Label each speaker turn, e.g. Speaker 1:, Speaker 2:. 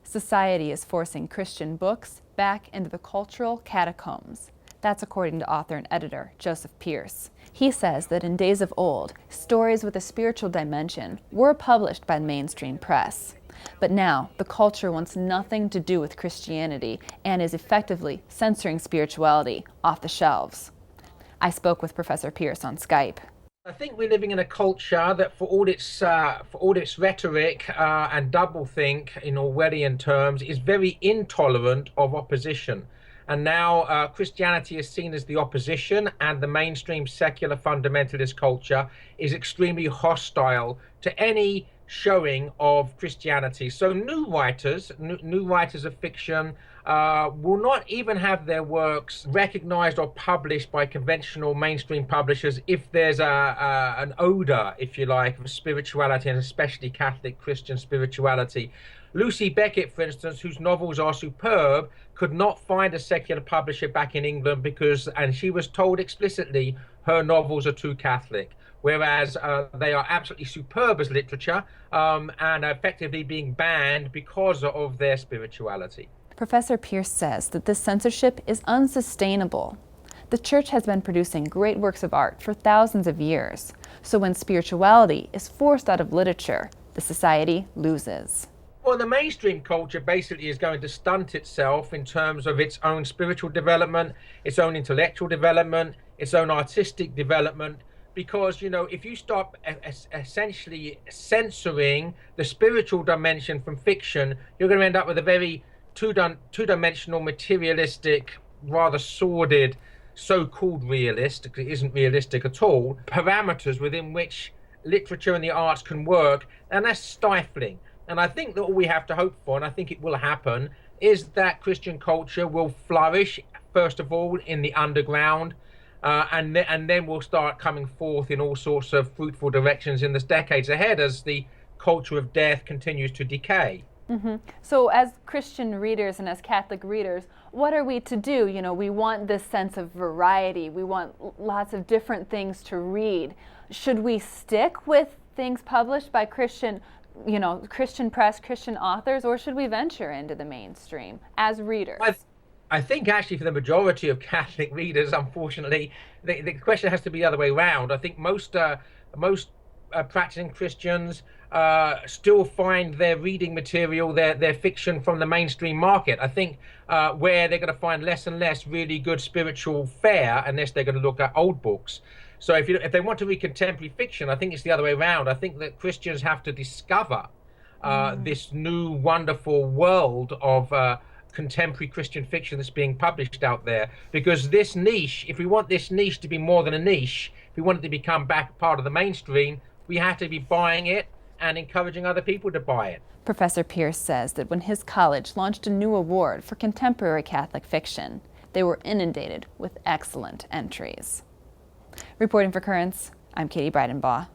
Speaker 1: Society is forcing Christian books back into the cultural catacombs. That's according to author and editor Joseph Pearce. He says that in days of old, stories with a spiritual dimension were published by the mainstream press. But now, the culture wants nothing to do with Christianity and is effectively censoring spirituality off the shelves. I spoke with Professor Pearce on Skype.
Speaker 2: I think we're living in a culture that, for all its rhetoric and doublethink in Orwellian terms, is very intolerant of opposition. And now Christianity is seen as the opposition, and the mainstream secular fundamentalist culture is extremely hostile to any showing of Christianity. So new writers of fiction will not even have their works recognized or published by conventional mainstream publishers if there's an odor, if you like, of spirituality, and especially Catholic Christian spirituality. Lucy Beckett, for instance, whose novels are superb, could not find a secular publisher back in England and she was told explicitly her novels are too Catholic, whereas they are absolutely superb as literature and are effectively being banned because of their spirituality.
Speaker 1: Professor Pearce says that this censorship is unsustainable. The Church has been producing great works of art for thousands of years, so when spirituality is forced out of literature, the society loses.
Speaker 2: Well, the mainstream culture basically is going to stunt itself in terms of its own spiritual development, its own intellectual development, its own artistic development, because, you know, if you stop essentially censoring the spiritual dimension from fiction, you're going to end up with a very two-dimensional, materialistic, rather sordid, so-called realist, because it isn't realistic at all, parameters within which literature and the arts can work, and that's stifling. And I think that all we have to hope for, and I think it will happen, is that Christian culture will flourish, first of all, in the underground, and then we'll start coming forth in all sorts of fruitful directions in the decades ahead as the culture of death continues to decay.
Speaker 1: Mm-hmm. So as Christian readers and as Catholic readers, what are we to do? You know, we want this sense of variety. We want lots of different things to read. Should we stick with things published by Christian press, Christian authors, or should we venture into the mainstream as readers?
Speaker 2: I think actually for the majority of Catholic readers, unfortunately, the question has to be the other way around. I think most practicing Christians still find their reading material, their fiction from the mainstream market. I think where they're going to find less and less really good spiritual fare unless they're going to look at old books. So if they want to read contemporary fiction, I think it's the other way around. I think that Christians have to discover this new wonderful world of contemporary Christian fiction that's being published out there. Because this niche, if we want this niche to be more than a niche, if we want it to become back part of the mainstream, we have to be buying it and encouraging other people to buy it.
Speaker 1: Professor Pearce says that when his college launched a new award for contemporary Catholic fiction, they were inundated with excellent entries. Reporting for Currents, I'm Katie Breidenbach.